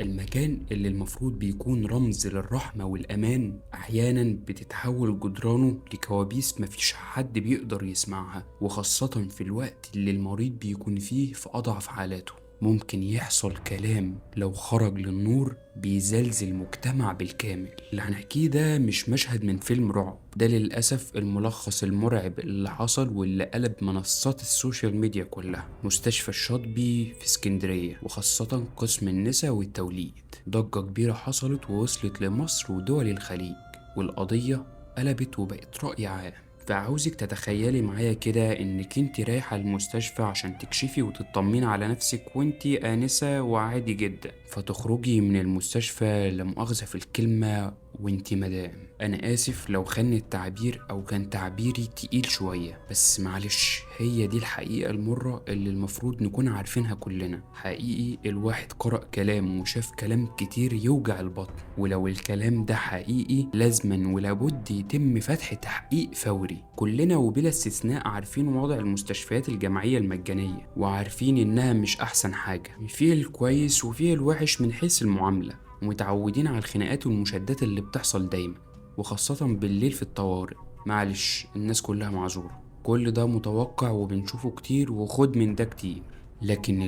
المكان اللي المفروض بيكون رمز للرحمة والأمان أحيانا بتتحول جدرانه لكوابيس مفيش حد بيقدر يسمعها، وخاصة في الوقت اللي المريض بيكون فيه في أضعف حالاته. ممكن يحصل كلام لو خرج للنور بيزلزل مجتمع بالكامل. اللي هنحكيه ده مش مشهد من فيلم رعب، ده للأسف الملخص المرعب اللي حصل واللي قلب منصات السوشيال ميديا كلها. مستشفى الشاطبي في اسكندرية، وخاصة قسم النساء والتوليد. ضجة كبيرة حصلت ووصلت لمصر ودول الخليج، والقضية قلبت وبقت رأي عام. فعاوزك تتخيلي معايا كده انك انت رايحة المستشفى عشان تكشفي وتطمني على نفسك وانتي آنسة وعادي جدا، فتخرجي من المستشفى لا مؤاخذة في الكلمة وانتي مدام. انا اسف لو خان التعبير او كان تعبيري تقيل شوية، بس معلش هي دي الحقيقة المرة اللي المفروض نكون عارفينها كلنا. حقيقي الواحد قرأ كلام وشاف كلام كتير يوجع البطن، ولو الكلام ده حقيقي لازما ولابد يتم فتح تحقيق فوري. كلنا وبلا استثناء عارفين وضع المستشفيات الجامعية المجانية، وعارفين انها مش احسن حاجة، فيه الكويس وفيه الوحش من حيث المعاملة، ومتعودين على الخناقات والمشادات اللي بتحصل دايما، وخاصة بالليل في الطوارئ. معلش الناس كلها معذورة، كل ده متوقع وبنشوفه كتير وخد من ده كتير. لكن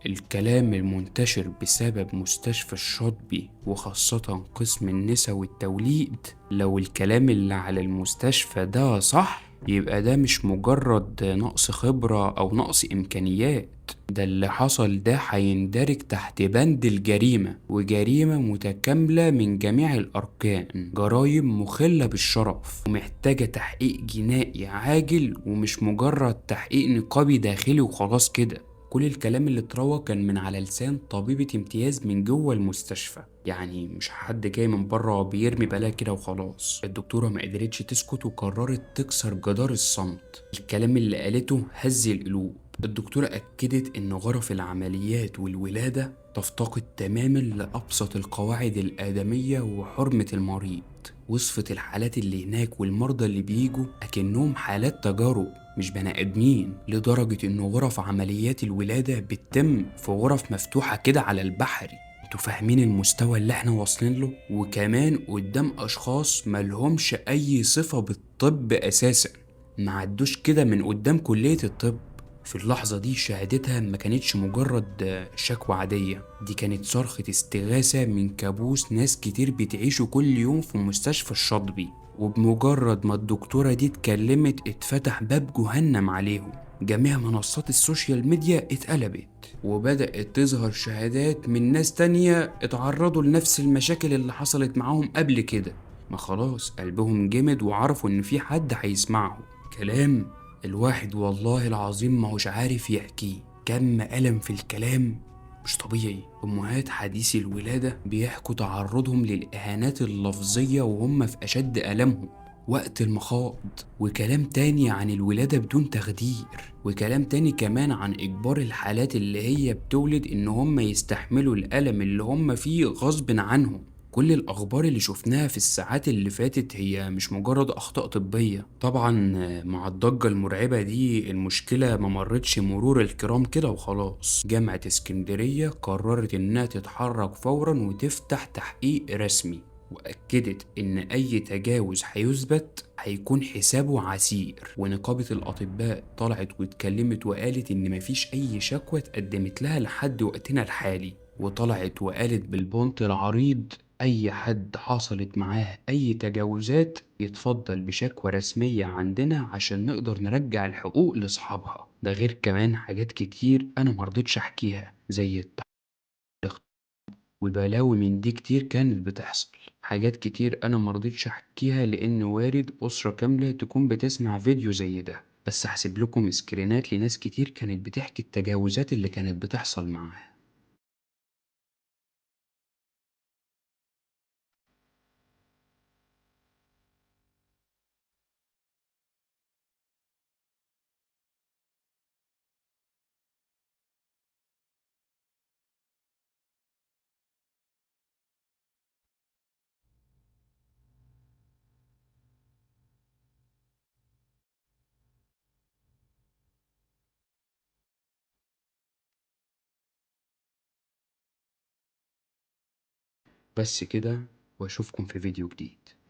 الكلام المنتشر بسبب مستشفى الشاطبي وخاصة قسم النساء والتوليد، لو الكلام اللي على المستشفى ده صح يبقى ده مش مجرد نقص خبرة أو نقص إمكانيات، ده اللي حصل ده هيندرج تحت بند الجريمة، وجريمة متكاملة من جميع الأركان، جرائم مخلة بالشرف ومحتاجة تحقيق جنائي عاجل، ومش مجرد تحقيق نقابي داخلي وخلاص كده. كل الكلام اللي اتروى كان من على لسان طبيبة امتياز من جوه المستشفى، يعني مش حد جاي من بره بيرمي بلاها كده وخلاص. الدكتورة ما قدرتش تسكت وقررت تكسر جدار الصمت. الكلام اللي قالته هز القلوب. الدكتورة أكدت إن غرف العمليات والولادة تفتقد تماما لأبسط القواعد الآدمية وحرمة المريض. وصفت الحالات اللي هناك والمرضى اللي بيجوا أكنهم حالات تجارب مش بني آدمين، لدرجة إن غرف عمليات الولادة بتتم في غرف مفتوحة كده على البحري. انتوا فاهمين المستوى اللي احنا واصلين له؟ وكمان قدام أشخاص ملهمش أي صفة بالطب أساسا، معدوش كده من قدام كلية الطب. في اللحظة دي شهادتها ما كانتش مجرد شكوى عادية، دي كانت صرخة استغاثة من كابوس ناس كتير بتعيشه كل يوم في مستشفى الشاطبي. وبمجرد ما الدكتورة دي اتكلمت اتفتح باب جهنم عليهم. جميع منصات السوشيال ميديا اتقلبت، وبدأت تظهر شهادات من ناس تانية اتعرضوا لنفس المشاكل اللي حصلت معاهم قبل كده. ما خلاص قلبهم جمد وعرفوا ان في حد هيسمعهم. كلام الواحد والله العظيم ما هوش عارف يحكيه. كم ألم في الكلام مش طبيعي. أمهات حديثي الولادة بيحكوا تعرضهم للإهانات اللفظية وهم في أشد ألمهم وقت المخاض، وكلام تاني عن الولادة بدون تخدير، وكلام تاني كمان عن إجبار الحالات اللي هي بتولد إن هم يستحملوا الألم اللي هم فيه غصب عنهم. كل الأخبار اللي شفناها في الساعات اللي فاتت هي مش مجرد أخطاء طبية طبعا. مع الضجة المرعبة دي المشكلة ما مرتش مرور الكرام كده وخلاص. جامعة اسكندرية قررت إنها تتحرك فورا وتفتح تحقيق رسمي، وأكدت إن أي تجاوز هيثبت هيكون حسابه عسير. ونقابة الأطباء طلعت واتكلمت وقالت إن مفيش أي شكوى اتقدمت لها لحد وقتنا الحالي، وطلعت وقالت بالبونت العريض أي حد حصلت معاه أي تجاوزات يتفضل بشكوى رسمية عندنا عشان نقدر نرجع الحقوق لأصحابها. ده غير كمان حاجات كتير أنا مرضتش أحكيها زي وبلاوي من دي كتير كانت بتحصل. حاجات كتير انا مرضيتش احكيها لان وارد اسرة كاملة تكون بتسمع فيديو زي ده، بس هسيب لكم سكرينات لناس كتير كانت بتحكي التجاوزات اللي كانت بتحصل معاها. بس كده، واشوفكم في فيديو جديد.